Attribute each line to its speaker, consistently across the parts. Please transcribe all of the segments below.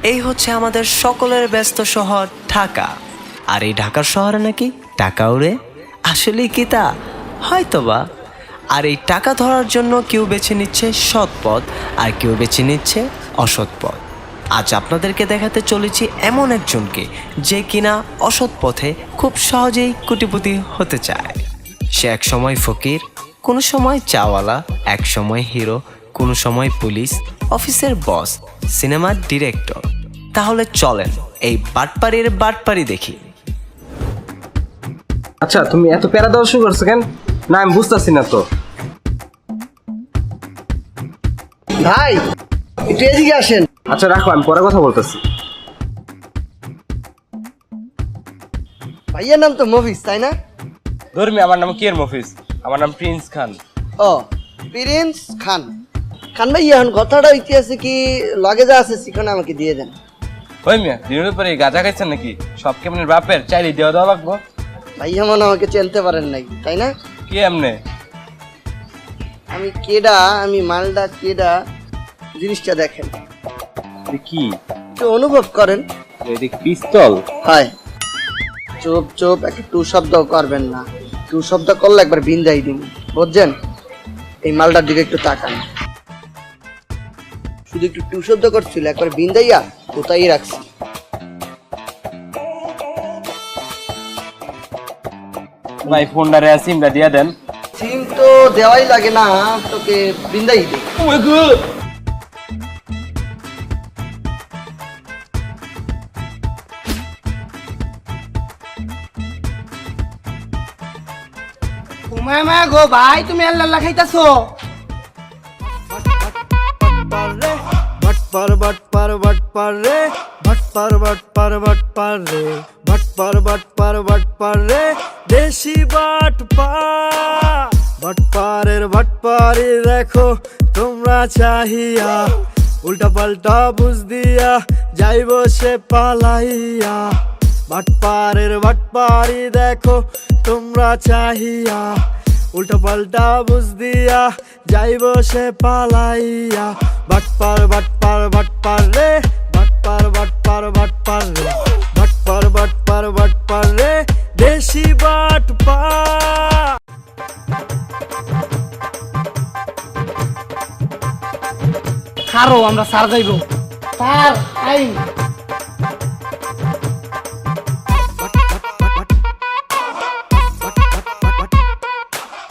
Speaker 1: এই হচ্ছে আমাদের সকলের ব্যস্ত শহর ঢাকা। আর এই ঢাকার শহরে নাকি টাকা উড়ে, আসলেই কি তা? হয়তোবা। আর এই টাকা ধরার জন্য কেউ বেছে নিচ্ছে সৎ পথ, আর কেউ বেছে নিচ্ছে অসৎ পথ। আজ আপনাদেরকে দেখাতে চলেছি এমন একজনকে যে কিনা অসৎ পথে খুব সহজেই কোটিপতি হতে চায়। সে এক সময় ফকির, কোনো সময় চাওয়ালা, এক সময় হিরো, কোনো সময় পুলিশ, অফিসের বস, সিনেমার ডিরেক্টর। তাহলে চলেন এই বাটপাড়ির বাটপাড়ি দেখি।
Speaker 2: আচ্ছা, তুমি এত প্যারা দেওয়া শুরু করছো কেন? না, আমি বুঝতেছি না তো।
Speaker 3: ভাই একটু এদিকে আসেন।
Speaker 2: আচ্ছা রাখো, আমি পরে কথা বলতেছি।
Speaker 3: ভাইয়ের নাম তো মফিজ, তাই না?
Speaker 2: ধর্মী, আমার নাম কি এর মফিজ? আমার নাম প্রিন্স খান।
Speaker 3: ও, প্রিন্স খান। খান ভাই, এখন কথাটা ইতিহাসে কি লগে যা আছে শিখনে আমাকে দিয়ে দেন।
Speaker 2: ওই মিয়া, দিনের পরে গাঁজা খাইছেন নাকি? সব কেমন বাপের চাইলে দেওয়া দেওয়া লাগবো?
Speaker 3: ভাই এমন আমাকে চিনতে পারেন নাই, তাই না?
Speaker 2: কি এমনে?
Speaker 3: আমি কেডা, আমি মালডা কেডা, জিনিসটা দেখেন,
Speaker 2: কি
Speaker 3: একটু অনুভব করেন।
Speaker 2: এদিক পিস্তল?
Speaker 3: হয় চুপ চুপ, একটা টু শব্দ করবেন না। টু শব্দ করলে একবার বিন্দাই দিন, বুঝছেন? এই মালটার দিকে একটু তাকান। শুধু একটু টু শব্দ করছিল, একবার বিন্দাইয়া কোথায় রাখছি।
Speaker 2: ভাই ফোনটা রে সিমটা দিয়া দেন।
Speaker 3: সিম তো দেওয়াই লাগে না, তোকে বিন্দাই দে।
Speaker 4: মা গো ভাই, তুমি আল্লাহ খাইতাছো?
Speaker 5: भटपर भटपर भटपर रे भटपर भटपर भटपर रे भटपर भटपर भटपर रे देशी भटपर भटपारेर भटपारी देखो তোমরা চাহিয়া উল্টা পাল্টা বুঝ দিয়া যাইবো সে পালাইয়া ভটপারের ভটপারি দেখো তোমরা চাহিয়া উল্টা পাল্টা বুঝ দিয়া যাইবো সে পালাইয়া ভটপার ভটপার ভটপার রে ভটপার ভটপার ভটপার রে ভটপার ভটপার ভটপার রে দেশি ভটপার।
Speaker 4: খারো, আমরা সার যাইবো। স্যার আই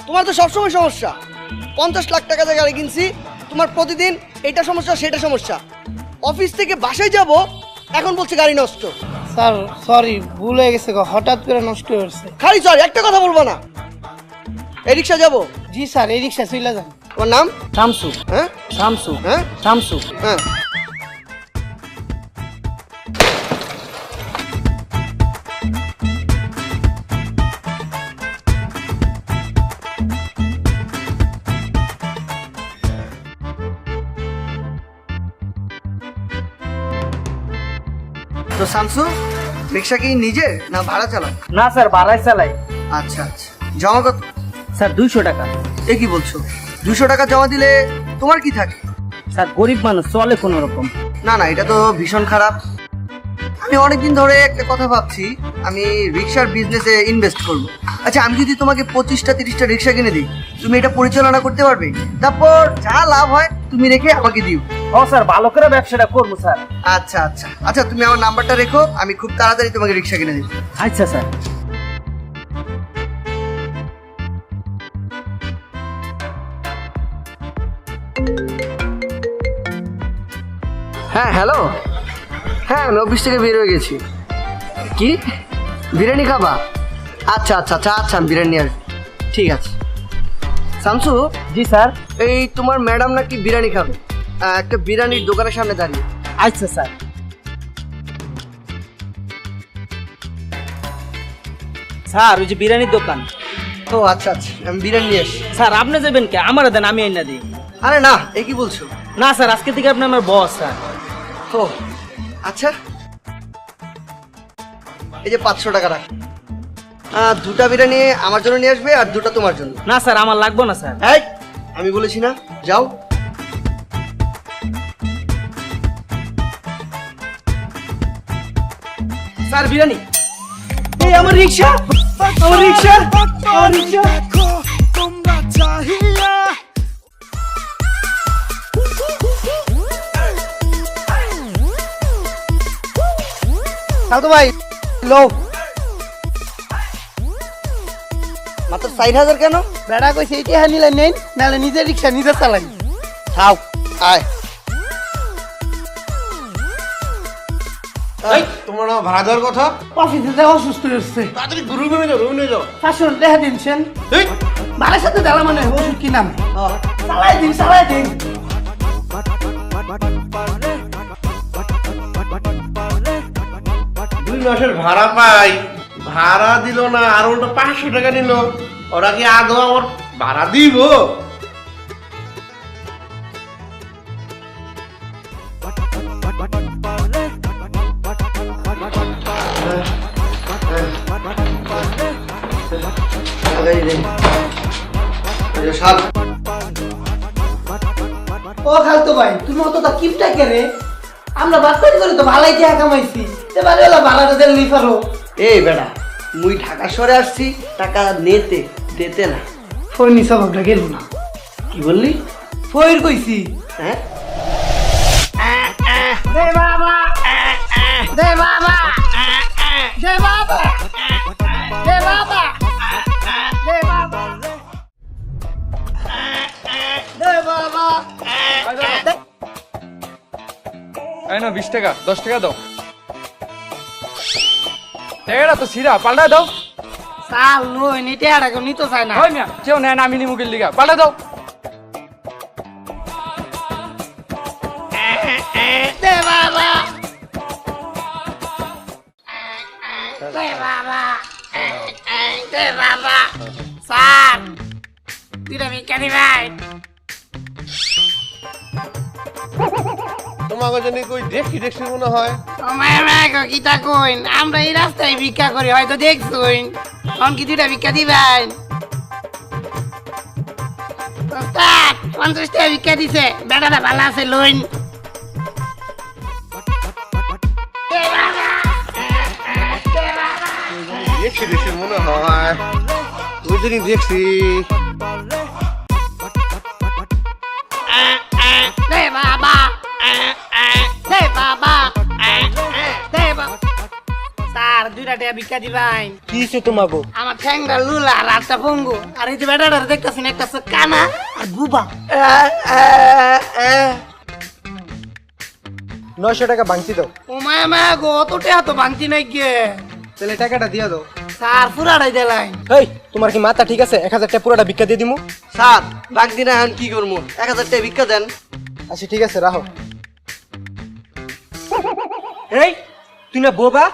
Speaker 3: তোমার তো সবসময় সমস্যা। 50 লাখ টাকা দিয়ে গাড়ি কিনছি, তোমার প্রতিদিন এটা সমস্যা সেটা সমস্যা। অফিস থেকে বাসায় যাব, এখন বলছে গাড়ি নষ্ট।
Speaker 4: স্যার সরি, ভুল হয়ে গেছে গো, হঠাৎ করে নষ্ট হয়েছে।
Speaker 3: খালি সরি, একটা কথা বলবো না। এই রিক্সা যাবো?
Speaker 4: জি স্যার, এই রিক্সা চলে যান।
Speaker 3: তোমার নাম?
Speaker 4: শামসু।
Speaker 3: হ্যাঁ
Speaker 4: শামসু।
Speaker 3: হ্যাঁ
Speaker 4: শামসু।
Speaker 3: হ্যাঁ। তো শামসু, রিক্সা কি নিজের না ভাড়া চালান?
Speaker 4: না স্যার, ভাড়ায় চালাই।
Speaker 3: আচ্ছা আচ্ছা, জমা কত?
Speaker 4: স্যার 200 টাকা।
Speaker 3: এ কি বলছো? 200 টাকা জমা দিলে তোমার কি থাকে?
Speaker 4: স্যার গরিব মানুষ, চলে কোনো রকম।
Speaker 3: না না, এটা তো ভীষণ খারাপ। আমি অনেকদিন ধরে একটা কথা ভাবছি, আমি রিক্সার বিজনেসে ইনভেস্ট করব। আচ্ছা, আমি যদি তোমাকে 25টা 30টা রিক্সা কিনে দিই, তুমি এটা পরিচালনা করতে পারবে? তারপর যা লাভ হয় তুমি রেখে আমাকে দিও।
Speaker 4: ও স্যার, ভালো করে ব্যবসাটা করবো স্যার।
Speaker 3: আচ্ছা আচ্ছা আচ্ছা, তুমি আমার নাম্বারটা রেখো, আমি খুব তাড়াতাড়ি তোমাকে রিক্সা কিনে দিই।
Speaker 4: আচ্ছা স্যার।
Speaker 3: হ্যাঁ হ্যালো, হ্যাঁ আমি অফিস থেকে বের হয়ে গেছি। কি বিরিয়ানি খাবা? আচ্ছা আচ্ছা আচ্ছা আচ্ছা, আমি বিরিয়ানি আসবো। ঠিক আছে। শামসু।
Speaker 4: জি স্যার।
Speaker 3: এই তোমার ম্যাডাম নাকি বিরিয়ানি খাবে, একটা বিরিয়ানির দোকানের সামনে দাঁড়িয়ে।
Speaker 4: আচ্ছা স্যার। স্যার ওই যে বিরিয়ানির দোকান।
Speaker 3: ও আচ্ছা আচ্ছা, আমি বিরিয়ানি নিয়ে আসি।
Speaker 4: স্যার আপনি যাবেন কে? আমার দেন, আমি আইনা দিই।
Speaker 3: আরে না, এ কি বলছো?
Speaker 4: না স্যার, আজকে থেকে আপনি আমার বস স্যার।
Speaker 3: ও আচ্ছা, এই যে 500 টাকা রাখ। দুটা বিরিয়ানি আমার জন্য নিয়ে আসবে আর দুটা তোমার জন্য।
Speaker 4: না স্যার, আমার লাগবে না স্যার।
Speaker 3: এই, আমি বলেছি না, যাও।
Speaker 4: আর বিরিয়ানি। এই আমার রিকশা, আমার রিকশা, আমার রিকশা।
Speaker 5: দেখো তোমরা চাহিয়া
Speaker 3: তো ভাই লো মাত্র 60,000 কেন?
Speaker 4: বেড়া কইছে এইটা হানিলে নেন, নাহলে নিজের রিকশা নিজে চালাই।
Speaker 3: খাও আয়।
Speaker 6: তোমার ভাড়া দেওয়ার কথা
Speaker 4: অফিসে যে অসুস্থ হচ্ছে,
Speaker 6: তাড়াতাড়ি রুমে নিয়ে যাও, রুমে নিয়ে যাও।
Speaker 4: 500 টাকা দিনছেন। ভাড়ার সাথে দিলাম মানে ওষুধ কি নাম? চালাই দিন, চালাই দিন।
Speaker 6: 2 মাসের ভাড়া পাই, ভাড়া দিল না, আর ওটা 500 টাকা নিল। ওরা কি আদৌ আমার ভাড়া দিব?
Speaker 4: ও খালতো ভাই, তুমি অতটা কিপটা কেরে? আমরা বাচ্চাই করে তো ভালাই টাকা কামাইছি, এবারে হলো ভাড়াটা দিলে লিফারো।
Speaker 3: এই বেটা মুই ঢাকা শহরে আসছি টাকা নিতে দিতে না।
Speaker 4: ফোরনি সবটা গেল না।
Speaker 3: কি বললি?
Speaker 4: ফইর কইছি।
Speaker 3: হ্যাঁ
Speaker 4: দে বাবা, দে বাবা, দে বাবা, দে বাবা, দে বাবা, দে বাবা।
Speaker 2: এই না 20 টাকা, 10 টাকা দাও। টাকাটা তো সিরা পাল্টা দাও।
Speaker 4: সাল নই নিতে আর কেউ নিতে চায় না।
Speaker 2: হয় মিয়া, কেউ নেয় না, আমি নি মুগের লিগা। পাল্টা দাও।
Speaker 4: দে বাবা, দে বাবা, দে বাবা। স্যার, তুই ভিক্ষা দিবাই?
Speaker 6: তোমাকে জানি কই দেখছি মনে হয়।
Speaker 4: আমার কিতা কইন, আমরা এই রাস্তায় ভিক্ষা করি, হয়তো দেখছুন। কোন কি দুইটা ভিক্ষা দিবেন? 50 টাকা ভিক্ষা দিছে, বেটাটা ভালো আছে লইন।
Speaker 6: দেখছি মনে হয়। ওই জানি দেখছি।
Speaker 4: দে বাবা, দে বাবা, দে বাবা। স্যার, দুইটা টাকা ভিক্ষা দিবেন?
Speaker 3: কিসে তোমাকে?
Speaker 4: আমার ঠ্যাংটা লুলা আর একটা পঙ্গু, আর এই যে বেটাটা দেখতেছেন একটা হচ্ছে কানা আর বুবা।
Speaker 3: 900 টাকা বাংতি দাও।
Speaker 4: ও মায়া মায়া গো, অত টাকা তো ভাঙতি নাই গে।
Speaker 3: তাহলে টাকাটা দিয়ে দাও।
Speaker 4: স্যার, পুরাটাই দিলাই।
Speaker 3: এই তোমার কি মাথা ঠিক আছে? 1000 টাকা পুরোটা ভিক্ষা দিয়ে দিমু। স্যার বাগ দিনা এখন কি করবো? 1000 টাকা ভিক্ষা দেন। আচ্ছা ঠিক আছে রাখো। এই তুই না বোবা?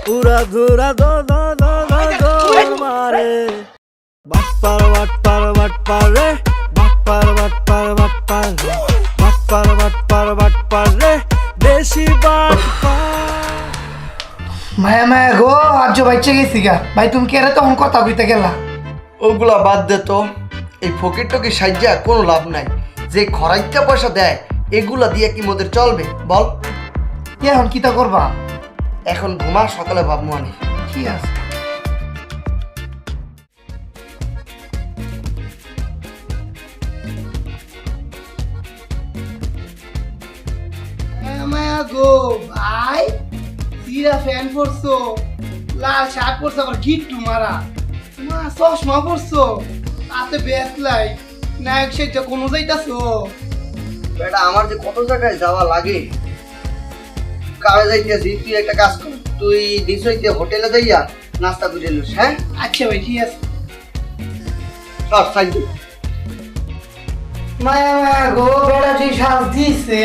Speaker 5: পুরা ধুরা দো দো দো দো দো মারে বাটপার বাটপার বাটপার রে বাটপার বাটপার বাটপার রে বাটপার বাটপার বাটপার রে দেশি বাটপার।
Speaker 4: মায়া মায়া গো, আজ বাইচে গেছি গা। ভাই তুমি কে রে তখন কথা কইতে গেলা?
Speaker 3: ওগুলা বাদ দে তো। এই ফকির টকি সাহায্যে কোনো লাভ নাই। যে খরাইটা পয়সা দেয় এগুলা দিয়ে কি মোদের চলবে বল?
Speaker 4: এখন কিতা করবা?
Speaker 3: এখন ঘুমা, সকালে ভাবমু আনি।
Speaker 4: ঠিক আছে। মায়া গো ভাই, সিরা ফ্যান পরছো, লাল শার্ট পরছো, আবার গিট্টু মারা, মা চশমা পরছো, হাতে বেসলাই, নায়ক সেটা কোনো যাইতাছো?
Speaker 3: বেটা আমার যে কত জায়গায় যাওয়া লাগে, কারে যাইতেছি। তুই একটা কাজ কর, তুই দিছইতে হোটেলে যাইয়া নাস্তা করে লইস। হ্যাঁ
Speaker 4: আচ্ছা ভাই, ঠিক আছে।
Speaker 3: সব সাইড
Speaker 4: মায়া মায়া গো, বেড়া যে শ্বাস দিছে।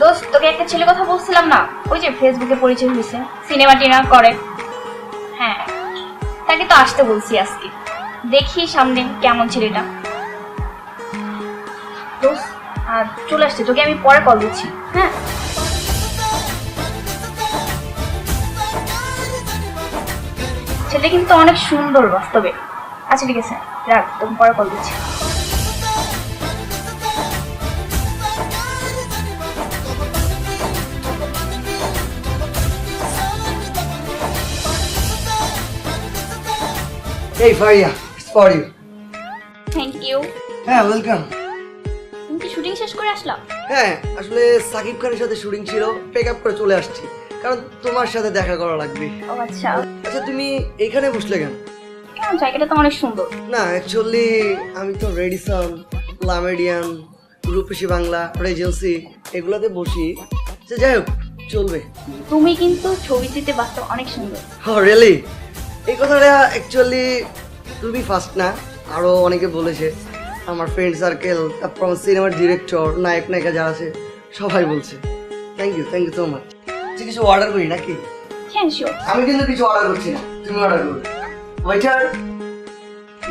Speaker 7: দোস্ত, তোকে একটা ছেলে কথা বলছিলাম না, ওই যে ফেসবুকে পরিচয় হয়েছে, সিনেমা টিনা করে। হ্যাঁ, তাকে তো আসতে বলছি আজকে, দেখি সামনে কেমন ছেলেটা। দোস্ত আর চলে আসছে, তোকে আমি পরে কল দিচ্ছি। হ্যাঁ ছেলে কিন্তু অনেক সুন্দর বাস্তবে। আচ্ছা ঠিক আছে, রাখ, তুমি পরে কল দিচ্ছি।
Speaker 3: এই Faria, it's for you.
Speaker 7: Thank you.
Speaker 3: হ্যাঁ, ওয়েলকাম।
Speaker 7: তুমি কি শুটিং শেষ করে আসলা?
Speaker 3: হ্যাঁ, আসলে সাকিব খানের সাথে শুটিং ছিল, পেক আপ করে চলে আসছি, কারণ তোমার সাথে দেখা করা লাগবে।
Speaker 7: ও আচ্ছা।
Speaker 3: আচ্ছা, তুমি এইখানে বসলে কেন?
Speaker 7: কেন, জায়গাটা তো অনেক সুন্দর।
Speaker 3: না, অ্যাকচুয়ালি আমি তো রেডিসন, লামেডিয়ান, রূপসী বাংলা, রেজেন্সি এগুলাতে বসি। আচ্ছা, যাই হোক, চলবে।
Speaker 7: তুমি কিন্তু ছবিটিতে বাস্তব অনেক সুন্দর।
Speaker 3: ও রিয়েলি? এই কথাটা অ্যাকচুয়ালি তুমি ফার্স্ট না, আরও অনেকে বলেছে। আমার ফ্রেন্ড সার্কেল, তারপর আমার সিনেমার ডিরেক্টর, নায়ক নায়িকা যারা আছে সবাই বলছে। Thank you so much. কিছু অর্ডার করি নাকি?
Speaker 7: হ্যাঁ শিওর।
Speaker 3: আমি কিন্তু কিছু অর্ডার করছি না, তুমি অর্ডার করো। ওয়েটার।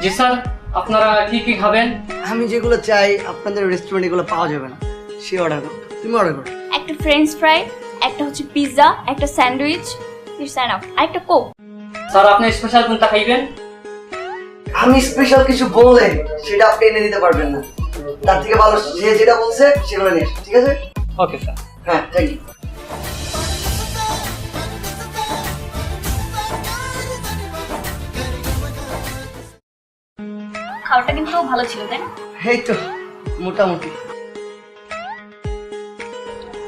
Speaker 8: জি স্যার, আপনারা কি কি খাবেন?
Speaker 3: আমি যেগুলো চাই আপনাদের রেস্টুরেন্টে এগুলো পাওয়া যাবে না, সে অর্ডার করো। তুমি অর্ডার করো।
Speaker 7: একটা ফ্রেঞ্চ ফ্রাই, একটা হচ্ছে পিৎজা, একটা স্যান্ডউইচ, ইটস এনাফ, আর একটা কোক।
Speaker 8: স্যার, আপনি স্পেশাল কোনটা খাইবেন?
Speaker 3: আমি স্পেশাল কিছু বললে সেটা আপনি এনে দিতে পারবেন না, তার থেকে ভালো যে যেটা বলছে সেগুলো নিয়ে আসো, ঠিক আছে?
Speaker 8: Okay sir.
Speaker 3: হ্যাঁ, থ্যাংক ইউ।
Speaker 7: খাবারটা কিন্তু ভালো ছিল, তাই না?
Speaker 3: এই তো মোটামুটি।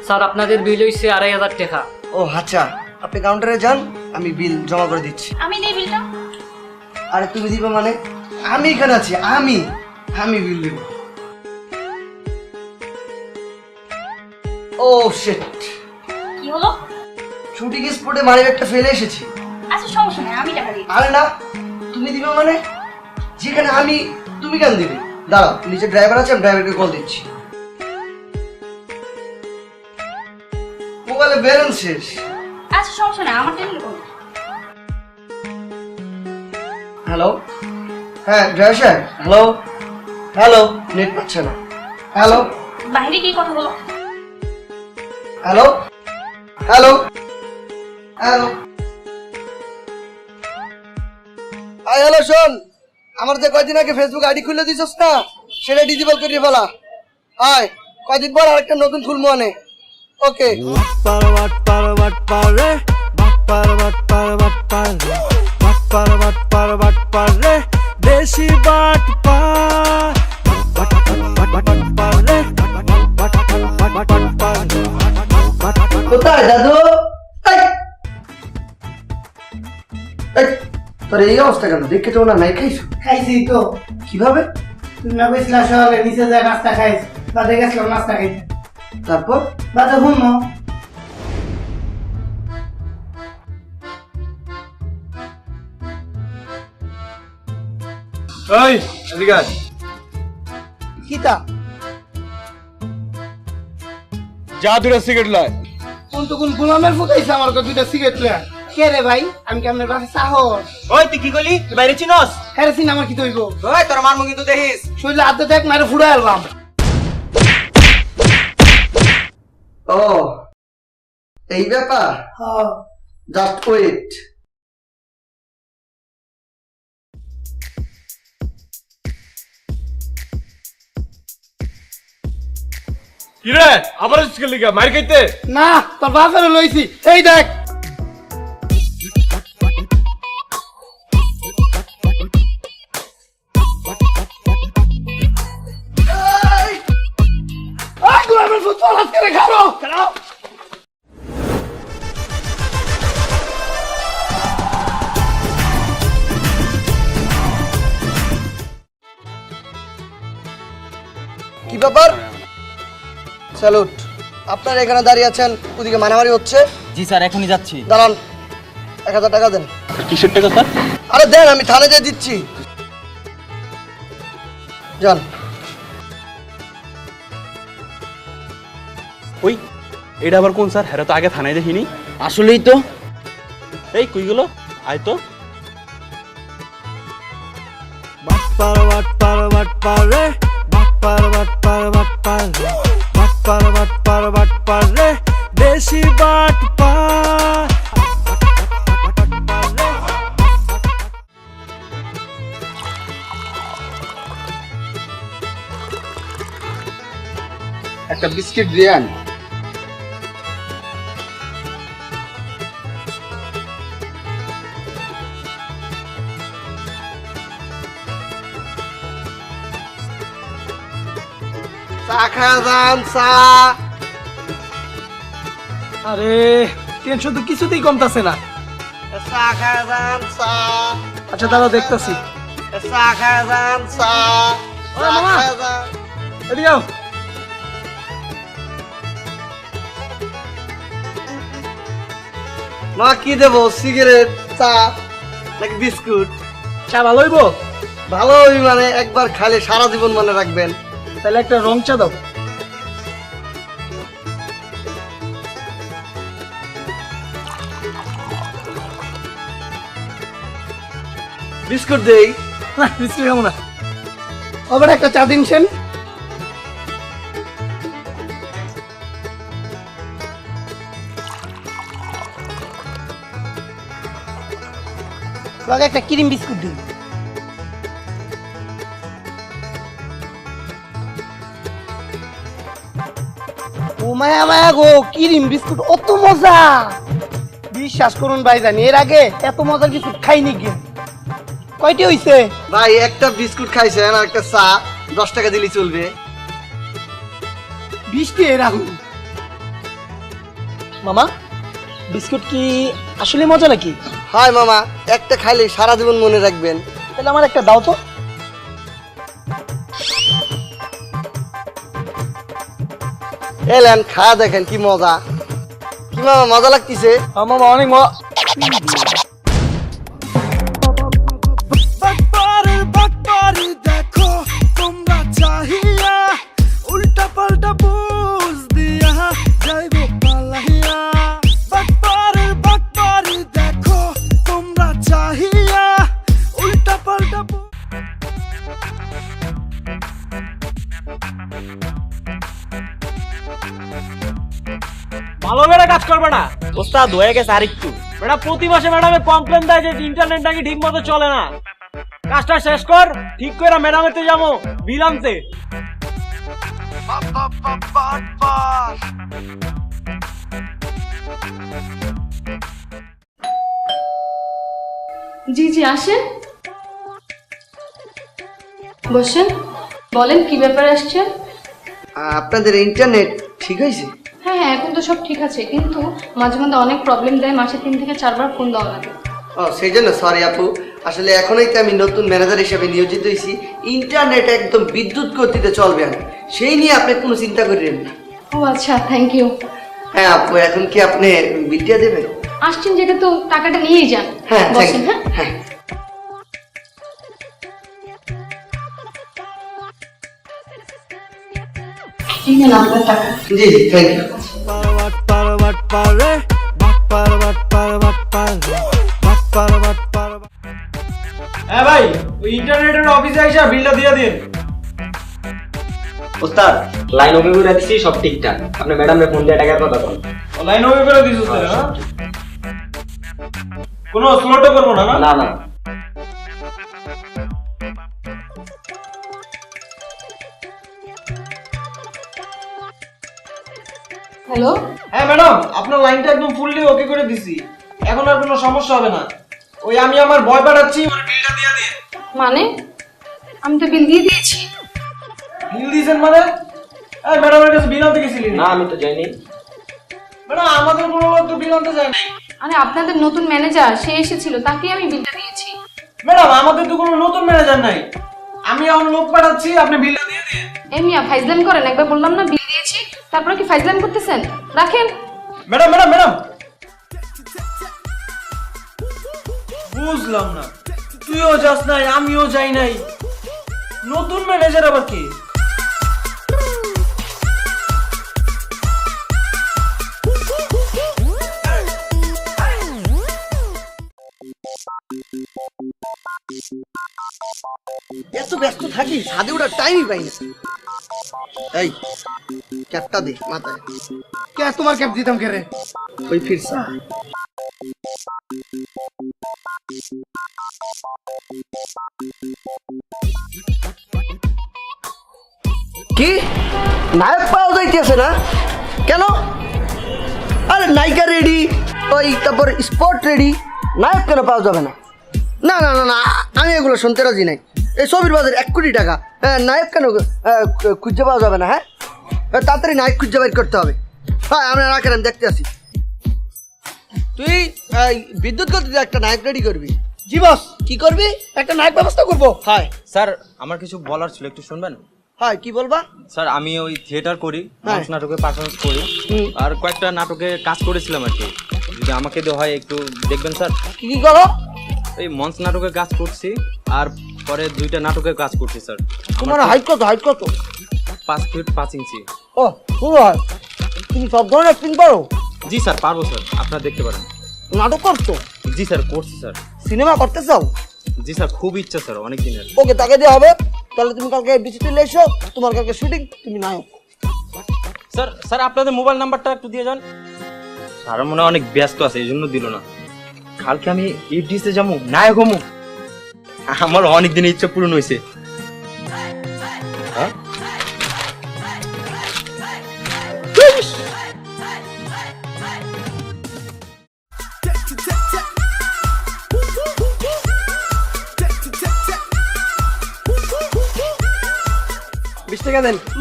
Speaker 8: স্যার, আপনাদের বিল হইছে 2500 টাকা।
Speaker 3: ও আচ্ছা, আপনি কাউন্টারে যান, আমি বিল জমা করে দিচ্ছি।
Speaker 7: আমি দেই বিলটা।
Speaker 3: আরে তুমি দিবে মানে? আমি এখানে আছি, আমি বিল দেব। ও শিট,
Speaker 7: কি হলো?
Speaker 3: শুটিং স্পটে মানি ব্যাগটা ফেলে এসেছি।
Speaker 7: আচ্ছা সমস্যা নেই, আমি টাকা দিই।
Speaker 3: আরে না, তুমি দিবে মানে? যেখানে আমি, তুমি কেন দিবে? দাঁড়াও, নিচে ড্রাইভার আছে, আমি ড্রাইভারকে কল দিচ্ছি। মোবাইলে ব্যালেন্স শেষ।
Speaker 7: আচ্ছা সমস্যা নেই, আমার টেবিলে কোন।
Speaker 3: হ্যালো, হ্যাঁ ড্রাইভার সাহেব। হ্যালো হ্যালো, নেট পাচ্ছে না। হ্যালো
Speaker 7: বাইরে কি কথা বলো?
Speaker 3: Hello hello hello. I hello, শোন, আমার যে কয়দিন আগে ফেসবুক আইডি খুলে দিছস না, সেটা ডিজেবল করে ফেলা। আয়, কয়দিন পর আরেকটা নতুন খুলবো আনে। ওকে।
Speaker 5: দেশি বাট
Speaker 3: কোথায় দাদু? তোর এই অবস্থা কেন? দেখে তো না নাই খাইছো?
Speaker 4: খাইছি তো।
Speaker 3: কিভাবে?
Speaker 4: তুমি না কইছিলা সকালে নিচে যায় নাস্তা খাইছ, বাদে গেছিলাম নাস্তা খাইতে।
Speaker 3: তারপর?
Speaker 4: বাদে শুনো,
Speaker 2: ওই এদিকে আয়।
Speaker 4: কিতা
Speaker 2: যা দুটা সিগারেট লয়।
Speaker 4: কোন তো কোন গোলামের ফুটাইছে আমার কাছে দুইটা সিগারেট লয়া। কে রে ভাই? আমি কি আপনার কাছে সাহস?
Speaker 9: ওই তুই কি করলি? তুই বাইরে চিনস?
Speaker 4: হ্যাঁ চিন, আমার কি তৈব?
Speaker 9: ওই তোর মারমু কিন্তু দেখিস।
Speaker 4: শরীরে আদ্য দেখ মারে ফুড়ে আলবাম।
Speaker 3: ও এই ব্যাপার?
Speaker 4: হ্যাঁ।
Speaker 3: Just wait.
Speaker 2: কি রে, আবার স্কুল লিগা মার খাইতে?
Speaker 4: না, তোর বাপের লইছি, এই দেখ। গোলামের ফুট পলাশ করে খাবো।
Speaker 3: কি ব্যাপার? স্যালুট। আপনারা এখানে দাঁড়িয়ে আছেন, ওদিকে মারামারি হচ্ছে।
Speaker 9: জি স্যার, এখনই যাচ্ছি।
Speaker 3: দাঁড়ান, 1000 টাকা দেন।
Speaker 9: কিসের টাকা স্যার?
Speaker 3: আরে দেন, আমি থানায় যেয়ে দিচ্ছি। যান।
Speaker 10: ওই এটা আবার কোন স্যার? হ্যাঁ তো আগে থানায় দেখিনি।
Speaker 9: আসলেই তো।
Speaker 10: এই কই গেল? আয় তো।
Speaker 5: দেশি বাট
Speaker 4: বিস্কিট দিয়েন।
Speaker 3: চা খাওয়া যান, চা।
Speaker 4: আরে টেনশন তো কিছুতেই কমতাছে না।
Speaker 3: চা খাওয়া যান, চা।
Speaker 4: আচ্ছা দাঁড়াও দেখতাছি।
Speaker 3: চা খাওয়া যান, চা। চা
Speaker 4: মামা।
Speaker 3: খাওয়া যান।
Speaker 4: এদিকে আও।
Speaker 3: মা কি দেবো, সিগারেট, চা নাকি বিস্কুট?
Speaker 4: চা ভালো হইবো?
Speaker 3: ভালোই, মানে একবার খাইলে সারা জীবন মনে রাখবেন।
Speaker 4: তাহলে একটা রং চা দাও।
Speaker 3: বিস্কুট দেই।
Speaker 4: না বিস্কুট খাবো না। আবার একটা চা দিনছেন। লগে একটা ক্রিম বিস্কুট দিন। ও মায়া মায়া গো, ক্রিম বিস্কুট অত মজা! বিশ্বাস করুন ভাইজান, এর আগে এত মজার বিস্কুট খাইনি গে। কয়টি হইছে?
Speaker 3: ভাই একটা বিস্কুট খাইছেন আর একটা চা 10 টাকা দিলে চলবে।
Speaker 4: 20টি রাখুন। মামা, বিস্কুট কি আসলে মজা নাকি?
Speaker 3: হয় মামা, একটা খাইলে সারা জীবন মনে রাখবেন।
Speaker 4: তাহলে আমার একটা দাও তো।
Speaker 3: এলেন, খাওয়া দেখেন কি মজা। কি মামা, মজা লাগতেছে?
Speaker 4: মামা অনেক মজা।
Speaker 5: বাটপারি দেখো তোমরা চাহিয়া উল্টা পাল্টা বুঝ দিয়া যাইব পালাইয়া। বাটপারি দেখো তোমরা চাহিয়া উল্টা পাল্টা
Speaker 9: ভালো বেড়া কাজ করবে না ওস্তাদ, হয়ে গেছে আর একটু। বেটা প্রতি মাসে ম্যাডামে কমপ্লেন দেয় যে ইন্টারনেট নাকি ঠিক মতো চলে না। কাজটা শেষ কর, ঠিক করে ম্যাডামের তো যাবো বিল আনতে।
Speaker 11: জি জি আসেন, বসেন, বলেন কি ব্যাপারে আসছেন?
Speaker 3: আপনাদের ইন্টারনেট ঠিক হয়েছে?
Speaker 11: হ্যাঁ হ্যাঁ, এখন তো সব ঠিক আছে, কিন্তু মাঝে মাঝে অনেক প্রবলেম দেয়, মাসে 3 থেকে 4 বার ফোন দেওয়া লাগে।
Speaker 3: ও সেই জন্য সরি আপু, আসলে এখনই তো আমি নতুন ম্যানেজার হিসেবে নিয়োজিত হয়েছি। ইন্টারনেট একদম বিদ্যুৎ গতিতে চলবে না, সেই নিয়ে আপনি কোনো চিন্তা করেন না।
Speaker 11: ও আচ্ছা, থ্যাংক ইউ।
Speaker 3: হ্যাঁ আপু, এখন কি আপনি বিলটা দেবেন?
Speaker 11: আসছেন যেটা তো টাকাটা নিয়েই যান।
Speaker 3: হ্যাঁ
Speaker 11: বসেন। হ্যাঁ
Speaker 3: হ্যাঁ।
Speaker 11: এই নেন আপনার টাকা।
Speaker 3: জি জি, থ্যাংক ইউ।
Speaker 9: হ্যাঁ ভাই, ওই ইন্টারনেটের অফিসে আইসা বিলটা দিয়ে দিন।
Speaker 12: ওস্তাদ লাইন ওকে করে দিছি, সব ঠিকঠাক। আপনি ম্যাডামে ফোন দিয়ে টাকার কথা বল।
Speaker 9: লাইন ওকে করে দিছিস তো না? কোনো স্লটও করবো না?
Speaker 12: না না।
Speaker 11: হ্যালো।
Speaker 9: হ্যাঁ ম্যাডাম, আপনার লাইনটা একদম ফুললি ওকে করে দিছি, এখন আর কোনো সমস্যা হবে না। ওই আমি আমার বয় পাঠাচ্ছি, ওর বিলটা দিয়ে দিন।
Speaker 11: মানে আমি তো বিল দিয়ে দিয়েছি।
Speaker 9: বিল দিয়েছেন মানে? এই ম্যাডামের কাছে বিল আনতে গেছিলি
Speaker 12: না আমি তো যাইনি।
Speaker 9: ম্যাডাম, আমাদের কোনো লোক তো বিল আনতে যায় না।
Speaker 11: আরে আপনাদের নতুন ম্যানেজার সে এসেছিল, তাকে আমি বিলটা দিয়েছি।
Speaker 9: ম্যাডাম, আমাদের তো কোনো নতুন ম্যানেজার নাই, আমি এখন লোক পাঠাচ্ছি, আপনি বিলটা দিয়ে দিন।
Speaker 11: এমিয়া ফাইজলাম করেন, একবার বললাম না বিল দিয়েছি, তারপরে কি ফাইজলাম করতেছেন? রাখেন।
Speaker 9: ম্যাডাম ম্যাডাম ম্যাডাম, বুঝলাম না, তুইও যাস নাই আমিও যাই নাই, নতুন ম্যানেজার আবার কি?
Speaker 3: এত ব্যস্ত থাকি, ছাদে ওঠার টাইমই পাই না। এই ক্যাপটা দে মাথায়।
Speaker 4: কে তোমার ক্যাপ দিতাম কে রে?
Speaker 3: ওই ফিরসা। কি নায়ক পাওয়া যাইতেছে না কেন? আরে নায়িকা রেডি, ওই তারপর স্পট রেডি, নায়ক কেন পাওয়া যাবে না? না না না না, আমি এগুলো শুনতে রাজি নাই। এই ছবির বাজার 1 কোটি টাকা, নায়ক কেন খুঁজে পাওয়া যাবে না? হ্যাঁ, তাড়াতাড়ি নায়ক খুঁজে বের করতে হবে। হ্যাঁ, আমরা রাখেন, আমি দেখতে আসি। তুই বিদ্যুৎ গতিতে একটা নায়ক রেডি করবি।
Speaker 4: জি বস, কি করবি? একটা নায়ক ব্যবস্থা করবো।
Speaker 3: হয়
Speaker 10: স্যার আমার কিছু বলার ছিল, একটু শুনবেন?
Speaker 3: হয়, কি বলবা?
Speaker 10: স্যার আমি ওই থিয়েটার করি,
Speaker 3: হ্যাঁ।
Speaker 10: মঞ্চ নাটকে পারফরমেন্স করি, আর কয়েকটা নাটকে কাজ করেছিলাম আর কি। যদি আমাকে দেওয়া হয় একটু দেখবেন স্যার।
Speaker 3: কি কি করো?
Speaker 10: এই মঞ্চ নাটকে কাজ করছি, আর পরে 2টা নাটকে কাজ করছি স্যার।
Speaker 3: তোমার হাইট কত? হাইট কত?
Speaker 10: 5 ফিট 5 ইঞ্চি।
Speaker 3: ও শুরু হয়, তুমি সব ধরনের অ্যাক্টিং পারো?
Speaker 10: জি স্যার পারবো স্যার, আপনারা দেখতে পারেন।
Speaker 3: নাটক করছো?
Speaker 10: জি স্যার করছি স্যার।
Speaker 3: সিনেমা করতে চাও?
Speaker 10: জি স্যার খুব ইচ্ছা স্যার, অনেক দিনের।
Speaker 3: ওকে, তাকে দিয়ে হবে। তাহলে তুমি কালকে বিচি চলে এসো, তোমার কালকে শুটিং, তুমি নায়ক।
Speaker 10: স্যার স্যার আপনাদের মোবাইল নাম্বারটা একটু দিয়ে যান। স্যার মনে হয় অনেক ব্যস্ত আছে, এই জন্য দিল না। কালকে আমি ইফডিসে যাবো, নায়ক হমু। আমার অনেক দিনের ইচ্ছা পূরণ হয়েছে। হ্যাঁ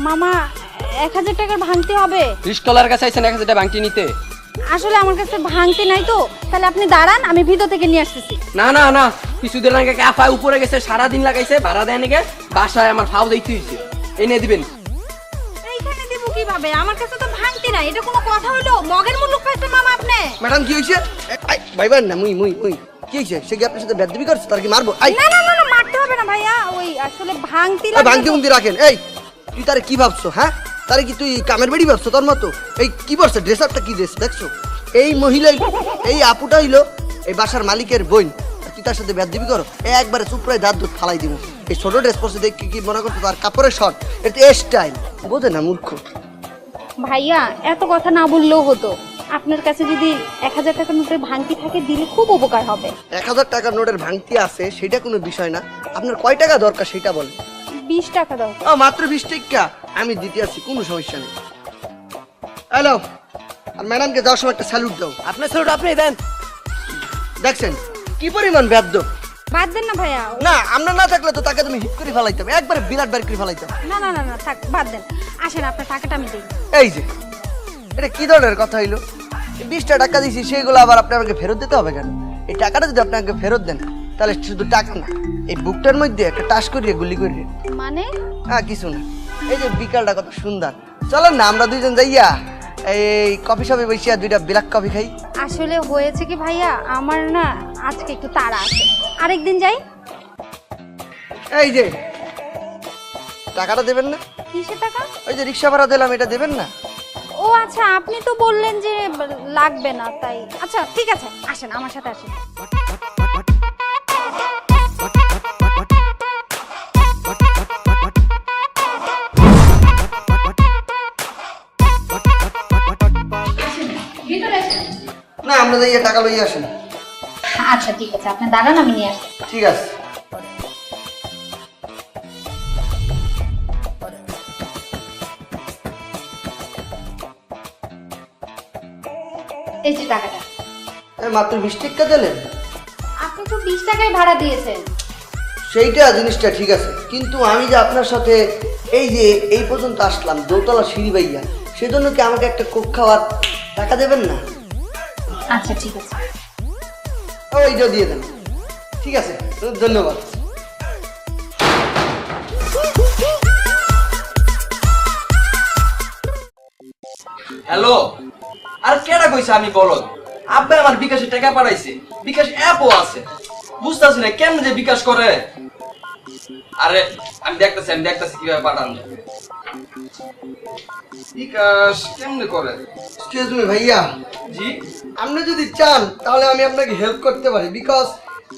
Speaker 11: মামা 1000 টাকার ভাঙতে হবে।
Speaker 12: রিস্কলার কাছে আইছেন 1000 টাকা ভাঙটি নিতে?
Speaker 11: আসলে আমার কাছে ভাঙতে নাই তো, তাহলে আপনি দাঁড়ান, আমি ভিতর থেকে নিয়ে আসতেছি।
Speaker 12: না না না, কিছুদিন আগে কাফায় উপরে গেছে, সারাদিন লাগাইছে, ভাড়া দেয় নাকি, বাসায় আমার ফাও দিতে হয়েছে, এনে দিবেন।
Speaker 11: এইখানে দেব কিভাবে? আমার কাছে তো ভাঙতে নাই, এটা কোনো কথা হলো? মগের মুলুক পাইছে মামা আপনি।
Speaker 3: ম্যাডাম কি হয়েছে? ভাই ভাই না, মুই কি হয়েছে? সে কি আপনার সাথে বেদবি করছে? তার কি মারবো?
Speaker 11: না না না না, মারতে হবে না ভাইয়া, ওই আসলে ভাঙতি লাগে।
Speaker 3: ভাঙতি মুন্দি রাখেন। এই তুই তারে কি ভাবছো? হ্যাঁ, তারে কি তুই কামের বেড়ি ভাবছো তোর মতো? এই কি বলছে, ড্রেস আপটা কি ড্রেস দেখছো? এই মহিলা, এই আপুটা হইলো এই বাসার মালিকের বোন, তুই তার সাথে বেদবি করো? একবারে চুপড়ায় দাঁত দুধ ফালাই দিব। এই ছোট ড্রেস পরছে দেখে কি মনে করছো তার কাপড়ের শর্ট? এটা স্টাইল বোঝে না, মূর্খ।
Speaker 11: ভাইয়া এত কথা না বললেও হতো, আপনার কাছে যদি 1000 টাকার নোটের ভাঙতি থাকে দিলে খুব উপকার হবে।
Speaker 3: 1000 টাকার নোটের ভাঙতি আছে, সেটা কোনো বিষয় না। আপনার কয় টাকা দরকার সেটা বলেন।
Speaker 11: 20 টাকা দাও।
Speaker 3: মাত্র 20 টাকা আমি দিতে আছি, কোনো সমস্যা নেই। হ্যালো, আর ম্যাডামকে যাওয়ার সময় একটা স্যালুট দাও।
Speaker 12: আপনার স্যালুট আপনি দেন।
Speaker 3: দেখছেন কি পরিমাণ বেদ্য?
Speaker 11: বাদ দেন না ভাইয়া।
Speaker 3: না, আমরা না থাকলে তো তাকে তুমি হিট করে ফেলাইতাম, একবারে বিরাট বার করে ফেলাইতাম।
Speaker 11: না না না না, থাক, বাদ দেন। আসেন, আপনার টাকাটা আমি দিই।
Speaker 3: এই যে এটা কি ধরনের কথা হইলো? 20টা টাকা দিছি, সেগুলো আবার আপনি আমাকে ফেরত দিতে হবে কেন? এই টাকাটা যদি আপনি আমাকে ফেরত দেন, তাহলে শুধু টাকা না, এই বুকটার মধ্যে একটা টাস করিয়ে গুলি করিয়ে।
Speaker 11: মানে?
Speaker 3: হ্যাঁ, কিছু না। এই যে বিকালটা কত সুন্দর, চলেন না আমরা দুইজন যাইয়া এই কফি শপে বসিয়া 2টা ব্ল্যাক কফি খাই।
Speaker 11: আসলে হয়েছে কি ভাইয়া, আমার না আজকে একটু তাড়া আছে, আরেকদিন যাই।
Speaker 3: এই যে টাকাটা দেবেন না?
Speaker 11: কিসের টাকা?
Speaker 3: ওই যে রিক্সা ভাড়া দিলাম, এটা দেবেন না?
Speaker 11: ও আচ্ছা, আপনি তো বললেন যে লাগবে না, তাই। আচ্ছা ঠিক আছে, আসেন আমার সাথে আসেন।
Speaker 3: না, আমরা যাইয়া টাকা লইয়া আসেন।
Speaker 11: আচ্ছা ঠিক আছে, আপনি দাঁড়ান, আমি নিয়ে আসছি।
Speaker 3: ঠিক আছে।
Speaker 11: এই যে টাকাটা।
Speaker 3: মাত্র 20 টাকা দিলেন?
Speaker 11: আপনি তো 20 টাকায় ভাড়া দিয়েছেন।
Speaker 3: সেইটা জিনিসটা ঠিক আছে, কিন্তু আমি যে আপনার সাথে এই যে এই পর্যন্ত আসলাম দোতলা সিঁড়ি বাইয়া, সেজন্য কি আমাকে একটা কোক খাওয়ার টাকা দেবেন না?
Speaker 11: আচ্ছা ঠিক আছে,
Speaker 3: ওইটা দিয়ে দেন। ঠিক আছে, ধন্যবাদ।
Speaker 12: হ্যালো, আর কেডা কইছে আমি বলদ? আব্বা আমার বিকাশে টাকা পাঠাইছে, বিকাশ অ্যাপও আছে, বুঝতাছি না কেমনে যে বিকাশ করে। আরে আমি দেখতেছি কিভাবে পাঠান যায়। বিকাশ কেমনে করে?
Speaker 3: এক্সকিউজ মি ভাইয়া,
Speaker 12: জি
Speaker 3: আপনি যদি চান তাহলে আমি আপনাকে হেল্প করতে পারি, বিকজ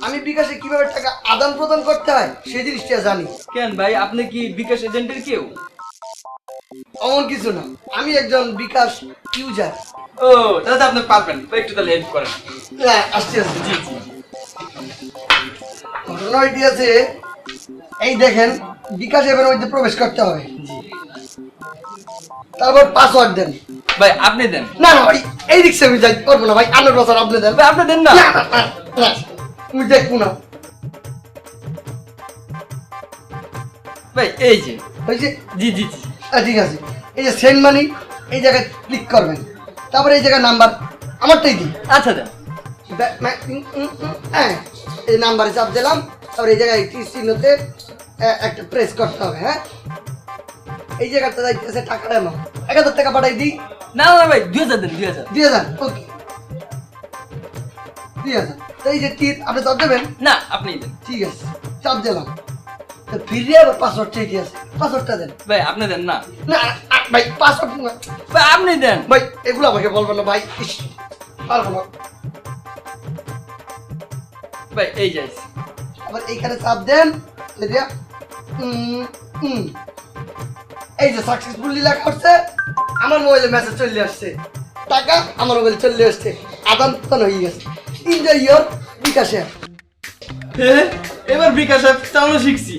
Speaker 3: আমি বিকাশে কিভাবে টাকা আদান প্রদান করতে হয় সেই জিনিসটা জানি।
Speaker 12: কেন ভাই, আপনি কি বিকাশ এজেন্টের কেউ?
Speaker 3: এমন কিছু না, আমি একজন বিকাশ ইউজার।
Speaker 12: ও তাহলে আপনি পারবেন, একটু তাহলে হেল্প করেন।
Speaker 3: আসছি। জি জি, ঘটনা এটি আছে, এই দেখেন বিকাশ অ্যাপের মধ্যে প্রবেশ করতে হবে। তারপর পাসওয়ার্ড দেন।
Speaker 12: ভাই আপনি দেন।
Speaker 3: না না ভাই, এই রিক্সা আমি যাইতে পারবো না ভাই, আপনার পাসওয়ার্ড আপনি দেন।
Speaker 12: ভাই আপনি দেন না।
Speaker 3: না, না, না, না, আমি দেখবো না।
Speaker 12: ভাই এই যে
Speaker 3: ওই যে
Speaker 12: জি জি জি
Speaker 3: ঠিক আছে, এই যে সেন্ড মানি এই জায়গায় ক্লিক করবেন, তারপরে এই জায়গায় নাম্বার আমারটাই দিই।
Speaker 12: আচ্ছা দেন।
Speaker 3: হ্যাঁ, এই নাম্বারে চাপ দিলাম, তারপরে এই জায়গায় টি চিহ্নতে একটা প্রেস করতে হবে। হ্যাঁ, এই জায়গাটা যাইতেছে টাকাটা এমন 1000 টাকা পাঠাই দিই।
Speaker 12: না না ভাই 2000 দেন 2000।
Speaker 3: 2000 ওকে 2000। তো এই যে টিপ আপনি চাপ দেবেন।
Speaker 12: না আপনি দেন।
Speaker 3: ঠিক আছে, চাপ দিলাম। তো ফিরে আবার পাসওয়ার্ড চাইতে আছে, পাসওয়ার্ডটা দেন।
Speaker 12: ভাই আপনি দেন না।
Speaker 3: না ভাই পাসওয়ার্ড না
Speaker 12: ভাই আপনি দেন।
Speaker 3: ভাই, এগুলো আমাকে বলবেন না ভাই, ইস, পারবো না।
Speaker 12: ভাই এই যাইছে।
Speaker 3: আবার এইখানে চাপ দেন, দিয়া এই যে সাকসেসফুলি লেখা হচ্ছে, আমার মোবাইলে মেসেজ চলে আসছে, টাকা আমার মোবাইলে চলে আসছে, আদান প্রদান হয়ে গেছে। Enjoy your bKash app.
Speaker 12: এবার বিকাশ চালানো শিখছি।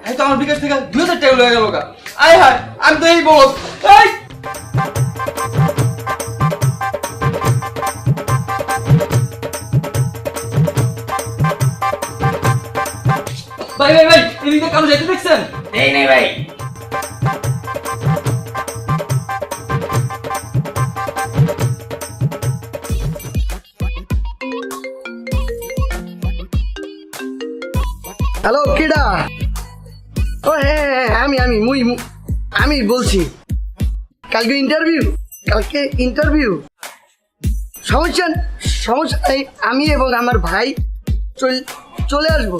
Speaker 12: এই তো আমার বিকাশ থেকে 2000 টাকা লয়ে গেল গা। আয় হায়, আমি তো এই বলদ। এই ভাই ভাই ভাই, এদিকে কারো যাইতে দেখছেন? এই নেই ভাই।
Speaker 3: হ্যালো, কিডা? ও হ্যাঁ হ্যাঁ, আমি বলছি, কালকে ইন্টারভিউ। সমস্যা নেই, আমি এবং আমার ভাই চলে আসবো।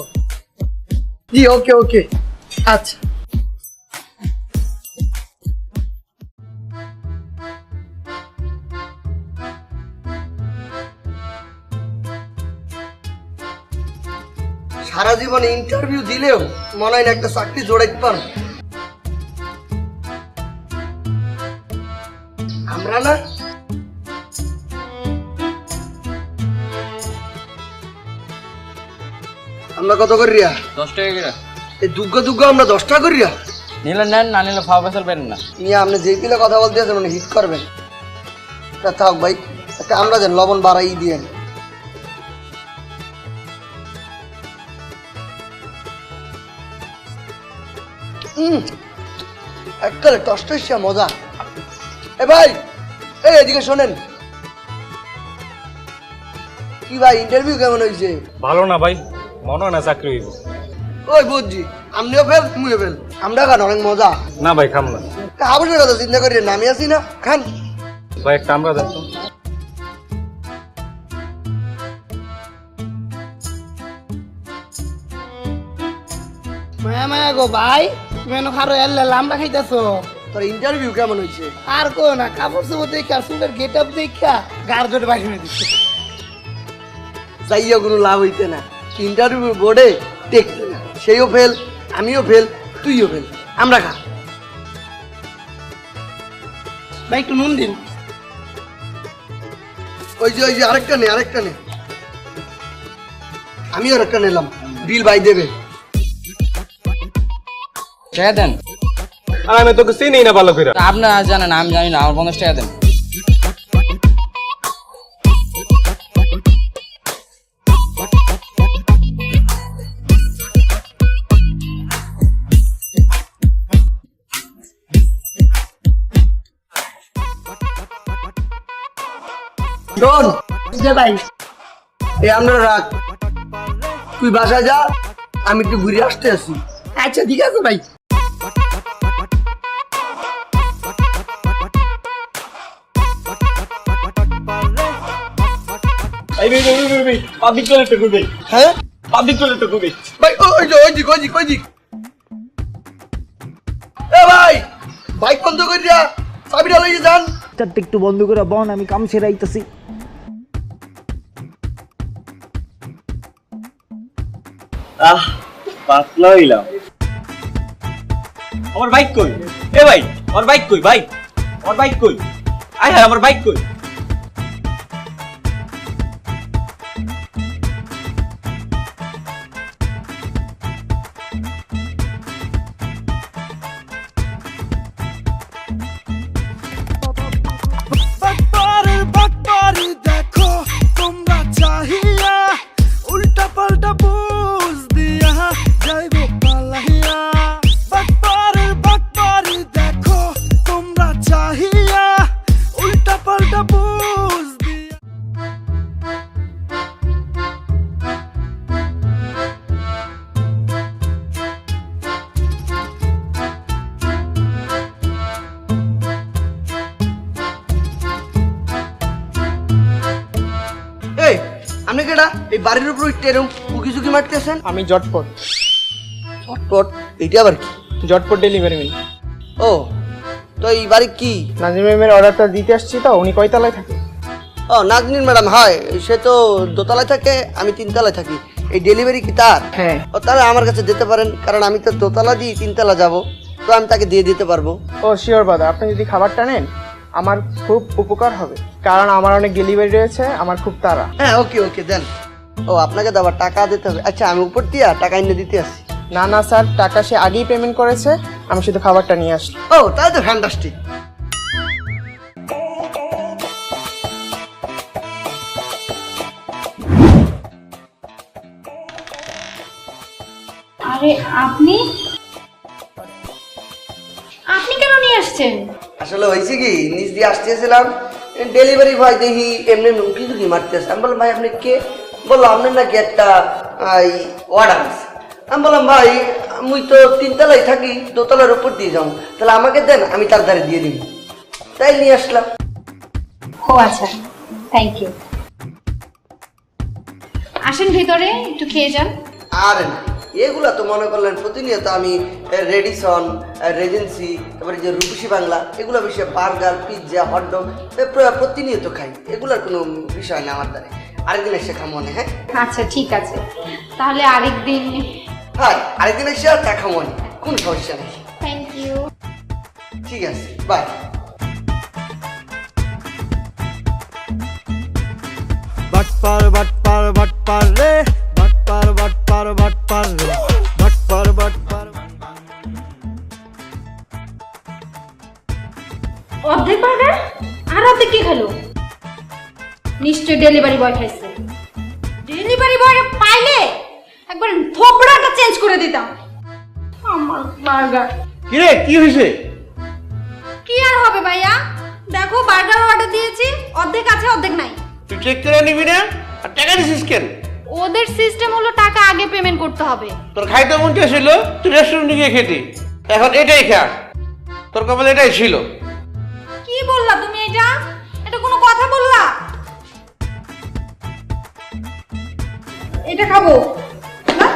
Speaker 3: জি ওকে ওকে, আচ্ছা। সারা জীবনে ইন্টারভিউ দিলেও মনে হয় না একটা চাকরি জোড়াইতে পারবো আমরা না। আমরা কত করিয়া?
Speaker 12: 10 টাকা করে।
Speaker 3: এই দুগ্গ আমরা 10 টাকা করিয়া
Speaker 12: নিলে নেন, না নিলে ফাও বেসাল পেন না।
Speaker 3: নিয়ে আপনি যেই পিলে কথা বলতে আছেন মানে হিট করবেন। তা থাক ভাই, একটা আমরা দেন, লবণ বাড়াই দিয়েন। এককালে টস্টসিয়া মজা। এ ভাই, এই এদিকে শোনেন। কি ভাই, ইন্টারভিউ কেমন হয়েছে?
Speaker 9: ভালো না ভাই, মনে হয় না চাকরি হইব।
Speaker 3: ওই বুঝছি, আপনিও ফেল মুইও ফেল, আমরা খান অনেক মজা।
Speaker 9: না ভাই খাম না।
Speaker 3: হাবুসের কথা চিন্তা করি না, আমি আছি না, খান।
Speaker 9: ভাই একটা আমরা দেন তো।
Speaker 4: মায়া মায়া গো ভাই, তুমি এনে খারো এলে লামড়া খাইতেছো।
Speaker 3: তোর ইন্টারভিউ কেমন হয়েছে?
Speaker 4: আর কো না, কাপড় চোপড় দেখা, চুলের গেট আপ দেখা গার জোটে বাইরে দিচ্ছে।
Speaker 3: যাইয়া কোনো লাভ হইতে না, ইন্টারভিউ বোর্ডে দেখতে না, সেইও ফেল, আমিও ফেল, তুইও ফেল, আমরা খা।
Speaker 4: ভাই একটু নুন দিন।
Speaker 3: ওই যে আরেকটা নে, আমিও আরেকটা নিলাম, বিল ভাই দেবে।
Speaker 12: টাকা দেন।
Speaker 9: আর আমি তোকে চিনি না ভালো করে।
Speaker 12: আপনি জানেন, আমি জানি না, আমার 50 টাকা দেন।
Speaker 3: শোন,
Speaker 4: যে ভাই
Speaker 3: এই আমরা রাখ, তুই বাসায় যা, আমি একটু ঘুরে আসতে আসি।
Speaker 4: আচ্ছা ঠিক আছে ভাই।
Speaker 9: পাবলিক টয়লেটটা করবে।
Speaker 3: হ্যাঁ,
Speaker 9: পাবলিক টয়লেটটা করবে।
Speaker 3: ভাই ওই দিক। এ ভাই, বাইক বন্ধ করিয়া চাবিটা লইয়ে যান।
Speaker 5: একটু বন্ধ করে বন, আমি কাম সেরাইতেছি।
Speaker 9: পাতলা হইলাম। আমার বাইক কই? এ ভাই, আমার বাইক কই ভাই? আমার বাইক কই? আয় হায়, আমার বাইক কই?
Speaker 3: কেডা এই বাড়ির উপর উঠতে এরকম উকি ঝুঁকি মারতেছেন?
Speaker 9: আমি জটপট
Speaker 3: চটপট এইটা আবার কি?
Speaker 9: জটপট ডেলিভারি ম্যান।
Speaker 3: ও, তো এই বাড়ি কি?
Speaker 9: নাজিম ম্যামের অর্ডারটা দিতে আসছি তো, উনি কয়তলায় থাকে?
Speaker 3: ও নাজনীন ম্যাডাম, হয় সে তো দোতলায় থাকে, আমি তিনতলায় থাকি। এই ডেলিভারি কি তার?
Speaker 9: হ্যাঁ।
Speaker 3: ও তাহলে আমার কাছে দিতে পারেন, কারণ আমি তো দোতলা দিয়ে তিনতলা যাব, তো আমি তাকে দিয়ে দিতে পারবো।
Speaker 9: ও শিওর বাদা, আপনি যদি খাবারটা নেন আমার খুব উপকার হবে, কারণ আমার অনেক ডেলিভারি রয়েছে, আমার খুব তাড়া।
Speaker 3: হ্যাঁ, ওকে ওকে দেন। ও আপনাকে তো আবার টাকা দিতে হবে? আচ্ছা, আমি উপর দিয়া টাকা এনে দিতে আসি।
Speaker 9: না না স্যার, টাকা সে আগেই পেমেন্ট করেছে, আমি শুধু খাবারটা নিয়ে আসলাম।
Speaker 3: ও তাই তো ফ্যান্টাস্টিক।
Speaker 11: আরে আপনি আপনি কেন নিয়ে আসছেন?
Speaker 3: আসলে হয়েছে কি, নিচ দিয়ে আসতেছিলাম, ডেলিভারি বয় দেখি এমনি উকি ঝুঁকি মারতেছে। আমি বললাম ভাই আপনি কে? বললো আপনার নাকি একটা অর্ডার আছে। আমি বললাম ভাই আমি তো তিনতলায় থাকি, দোতলার উপর দিয়ে যাবো, তাহলে আমাকে দেন, আমি তার ধারে দিয়ে দিব। তাই নিয়ে আসলাম।
Speaker 11: ও আচ্ছা, থ্যাংক ইউ। আসেন ভিতরে, একটু খেয়ে যান।
Speaker 3: আরে না, এগুলা তো মনে করলেন প্রতিনিয়ত আমি রেডিসন, রেজেন্সি, তারপরে যে রূপসী বাংলা, এগুলো বিষয়ে বার্গার, পিৎজা, হটডগ প্রতিনিয়ত খাই, এগুলোর কোনো বিষয় না আমার দ্বারা। আরেকদিন এসে খামো না। হ্যাঁ
Speaker 11: আচ্ছা ঠিক আছে, তাহলে আরেকদিন।
Speaker 3: হ্যাঁ, আরেকদিন এসে আর তা খামো না, কোনো সমস্যা নেই।
Speaker 11: Thank you.
Speaker 3: ঠিক আছে, বাই।
Speaker 5: বাটপার বাটপার বাটপার রে, বাটপার বাটপার বাটপার রে, বাটপার বাটপার।
Speaker 11: অর্ধেক বার্গার আর অর্ধেক কে খেলো? নিশ্চয় ডেলিভারি বয় খাইছে। ডেলিভারি বয় পাইলে একবার থোবড়াটা চেঞ্জ করে দিতাম। আমার বার্গার
Speaker 6: কি রে, কি হয়েছে?
Speaker 11: কি আর হবে ভাইয়া, দেখো বার্গার অর্ডার দিয়েছি, অর্ধেক আছে অর্ধেক নাই।
Speaker 6: তুই চেক করে নিবি না? আর টাকা দিছিস কেন?
Speaker 11: ওদের সিস্টেম হলো টাকা আগে পেমেন্ট করতে হবে।
Speaker 6: তোর খাইতে মন চাইছিল, তুই রেস্টুরেন্টে গিয়ে খেতি, এখন এটাই খা। তোর কপালে এটাই ছিল।
Speaker 11: কি বললা তুমি? এটা এটা কোনো কথা বললা? এটা খাবো না?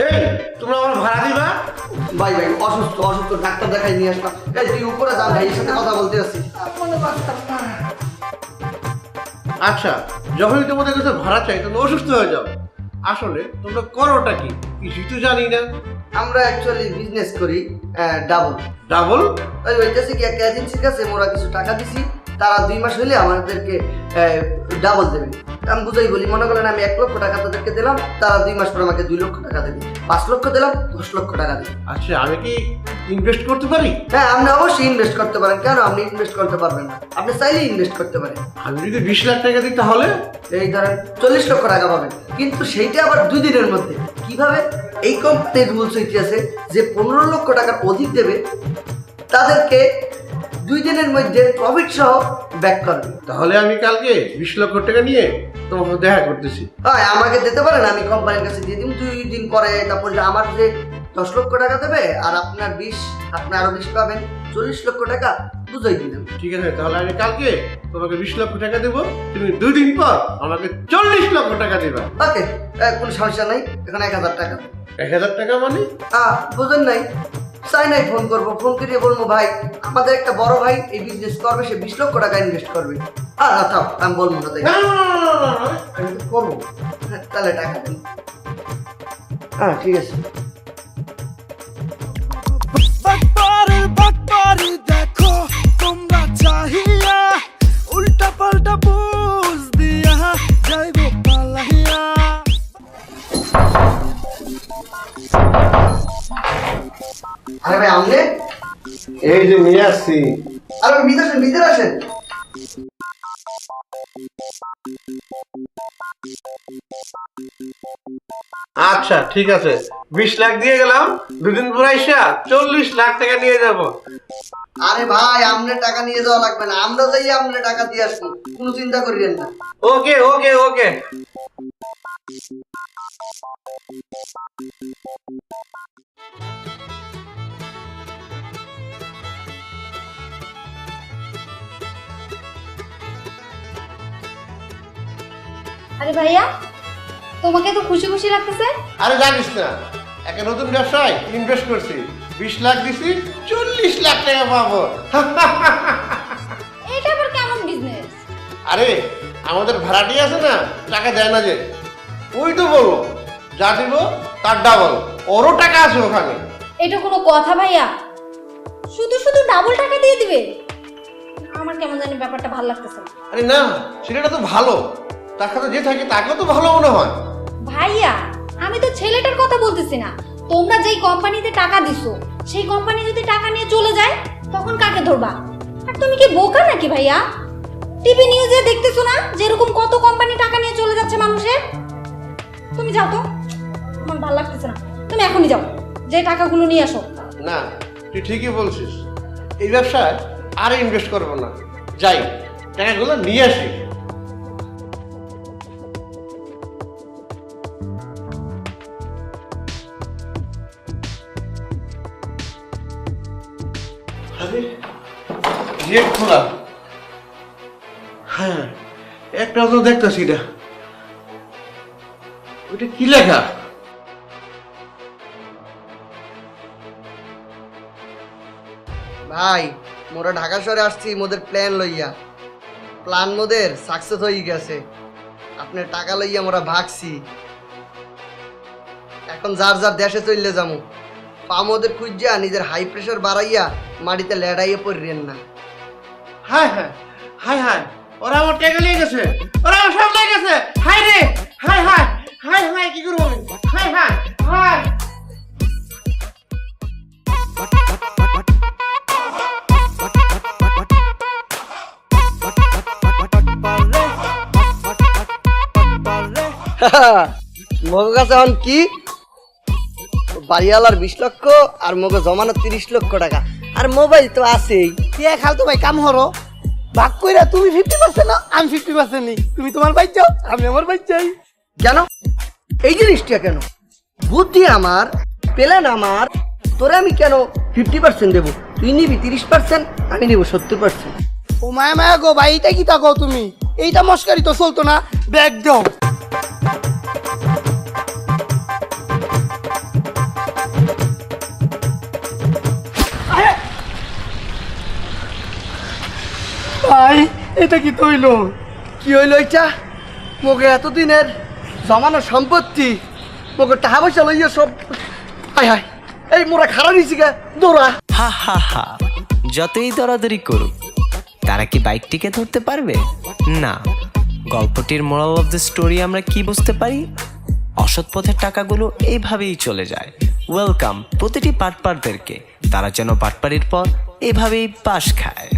Speaker 6: এই, তোমরা আমার ভাড়া দিবা?
Speaker 3: ভাই ভাই অসুস্থ, অসুস্থ, ডাক্তার দেখাই নিয়ে আসলাম। এই তুই উপরে যা, ভাইয়ের সাথে কথা বলতে আসছি।
Speaker 6: আচ্ছা, যখনই তোমাদের কাছে ভাড়া চাই তোমরা অসুস্থ হয়ে যাও। আসলে তোমরা করোটা কি কিছুই তো জানি না।
Speaker 3: আমরা অ্যাকচুয়ালি বিজনেস করি ডাবল।
Speaker 6: ডাবল?
Speaker 3: ওই হইতেছে কি, একটা এজেন্সির কাছে মোরা কিছু টাকা দিছি, তারা 2 মাস হইলে আমাদেরকে ডাবল দেবে। আমি বুঝাই বলি, মনে করেন আমি 1 লক্ষ টাকা তাদেরকে দিলাম, তারা 2 মাস পর আমাকে 2 লক্ষ টাকা দেবে। 5 লক্ষ দিলাম, 10 লক্ষ টাকা দেবে।
Speaker 6: আচ্ছা, আমি কি ইনভেস্ট করতে পারি?
Speaker 3: হ্যাঁ, আপনি অবশ্যই ইনভেস্ট করতে পারেন। কেন আপনি ইনভেস্ট করতে পারবেন না? আপনি চাইলেই ইনভেস্ট করতে পারেন।
Speaker 6: আমি যদি 20 লাখ টাকা দিই তাহলে?
Speaker 3: এই ধরেন 40 লক্ষ টাকা পাবেন, কিন্তু সেইটা আবার 2 দিনের মধ্যে। কিভাবে? এই কোম্পানির রুলস হইতেছে যে 15 লক্ষ টাকার অধিক দেবে তাদেরকে 2 দিনের মধ্যে প্রফিট সহ ব্যাক করবে।
Speaker 6: তাহলে আমি কালকে 20 লক্ষ টাকা নিয়ে তোমার সাথে দেখা করতেছি।
Speaker 3: হ্যাঁ, আমাকে দিতে পারেন, আমি কোম্পানির কাছে দিয়ে দিব 2 দিন পরে। তারপর যে আমার যে 10 লক্ষ টাকা দেবে আর আপনার 20, আপনি আরো 20 পাবেন, 40 লক্ষ টাকা বুঝাই দিলাম।
Speaker 6: ঠিক আছে, তাহলে আমি কালকে তোমাকে 20 লক্ষ টাকা দেবো, তুমি 2 দিন পর আমাকে 40 লক্ষ টাকা দিবা।
Speaker 3: ওকে, কোনো সমস্যা নাই। এখন 1000 টাকা।
Speaker 6: 1000 টাকা মানে?
Speaker 3: বুঝেন নাই? চাই নাই ফোন করবো, ফোন করিয়ে বলবো ভাই আমাদের একটা বড় ভাই এই বিজনেস করবে, সে 20 লক্ষ টাকা ইনভেস্ট করবে। থাক, আমি বলবো না। তাই
Speaker 6: আমি তো করবো।
Speaker 3: তাহলে টাকা দিন। হ্যাঁ ঠিক আছে।
Speaker 5: বাটপার বাটপার দেখো তোমরা চাহিয়া, উল্টা পাল্টা বুঝ দিয়া যাইব পালাইয়া।
Speaker 3: আরে ভাই আমনে?
Speaker 6: এই যে নিয়ে আসছি।
Speaker 3: আরে ভিতরে আসেন।
Speaker 6: আচ্ছা ঠিক আছে, 20 লাখ দিয়ে গেলাম, 2 দিন পর আইসা 40 লাখ টাকা নিয়ে যাব।
Speaker 3: আরে ভাই আমনে টাকা নিয়ে যাওয়া লাগবে না, আমরা যাই আমনে টাকা দিয়ে আসবো, কোনো চিন্তা করিয়েন না।
Speaker 6: ওকে ওকে ওকে।
Speaker 11: আরে ভাইয়া, তোমাকে তো খুশি খুশি লাগতেছে।
Speaker 6: আরে জানিস না, একটা নতুন ব্যবসায় ইনভেস্ট করছি, 20 লাখ দিছি, 40 লাখ টাকা পাবো।
Speaker 11: এটা আবার কেমন বিজনেস?
Speaker 6: আরে আমাদের ভাড়াটি আছে না, টাকা দেয় না যে, ওই তো বললো যা দিব তার ডাবল, ওরও টাকা আছে ওখানে।
Speaker 11: এটা কোনো কথা ভাইয়া? শুধু শুধু ডাবল টাকা দিয়ে দিবে? আমার কেমন জানি ব্যাপারটা ভালো লাগতেছে না।
Speaker 6: আরে না, ছেলেটা তো ভালো, তার সাথে যে থাকে তাকেও তো ভালো মনে হয়।
Speaker 11: ভাইয়া, আমি তো ছেলেটার কথা বলতেছি না। তোমরা যেই কোম্পানিতে টাকা দিছো, সেই কোম্পানি যদি টাকা নিয়ে চলে যায়, তখন কাকে ধরবা? আর তুমি কি বোকা নাকি ভাইয়া? টিভি নিউজে দেখতেছো না যেরকম কত কোম্পানি টাকা নিয়ে চলে যাচ্ছে মানুষের? তুমি যাও তো, আমার ভালো লাগতেছে না। তুমি এখনই যাও, যে টাকাগুলো নিয়ে আসো।
Speaker 6: না, তুই ঠিকই বলছিস, এই ব্যবসায় আর ইনভেস্ট করবো না, যাই টাকাগুলো নিয়ে আসি। আরে গেট খোলা, হ্যাঁ একটা তো দেখতেছি না, ওইটা কি লেখা?
Speaker 3: ভাই, মোরা ঢাকা শহরে আসছি মোদের প্ল্যান লইয়া। প্ল্যান মোদের সাকসেস হয়ে গেছে। আপনার টাকা লইয়া মোরা ভাগছি। এখন যার যার দেশে চললে যামু। পা মোদের খুঁজা নিজের হাই প্রেশার বাড়াইয়া মাটিতে লেড়াইয়া পড়িয়েন না।
Speaker 6: হায় হায় হায় হায়, ওরা আমার টাকা নিয়ে গেছে, ওরা আমার সব নিয়ে গেছে। হায় রে, হায় হায় হায় হায়, কি করবো আমি? হায় হায় হায়।
Speaker 3: মগো কাছে এখন কি? বাড়িওয়ালার 20 লক্ষ আর মগো জমানো 30 লক্ষ টাকা, আর মোবাইল তো আছেই।
Speaker 4: খালতো ভাই কাম হরো, ভাগ কইরা তুমি 50% না, আমি 50% নি। তুমি তোমার বাইক যাও, আমি আমার বাইক যাই।
Speaker 3: কেন এই জিনিসটা কেন? বুদ্ধি আমার, প্ল্যান আমার, তোরে আমি কেন 50% দেবো? তুই নিবি 30%, আমি নিব 70%।
Speaker 4: ও মায়া মায়া গো ভাই, এইটা কি তা কও তুমি? এইটা মস্কারি তো চলতো না, ব্যাগ দাও। ভাই এটা কি তৈলো?
Speaker 3: কি হইলো এটা? মোকে এতদিনের জমানো সম্পত্তি, মোকে টাকা পয়সা লইয়া সব, হায় হায়, এই মোরা খারাপ নিছি গে, দৌড়া।
Speaker 1: হা হা হা, যতই দরাদরি করুক, তারা কি বাইকটিকে ধরতে পারবে না? গল্পটির মোরাল অফ দ্য স্টোরি আমরা কি বুঝতে পারি? অসৎ পথের টাকাগুলো এইভাবেই চলে যায়। ওয়েলকাম প্রতিটি পাটপারদেরকে, তারা যেন পাটপাড়ির পর এভাবেই পাশ খায়।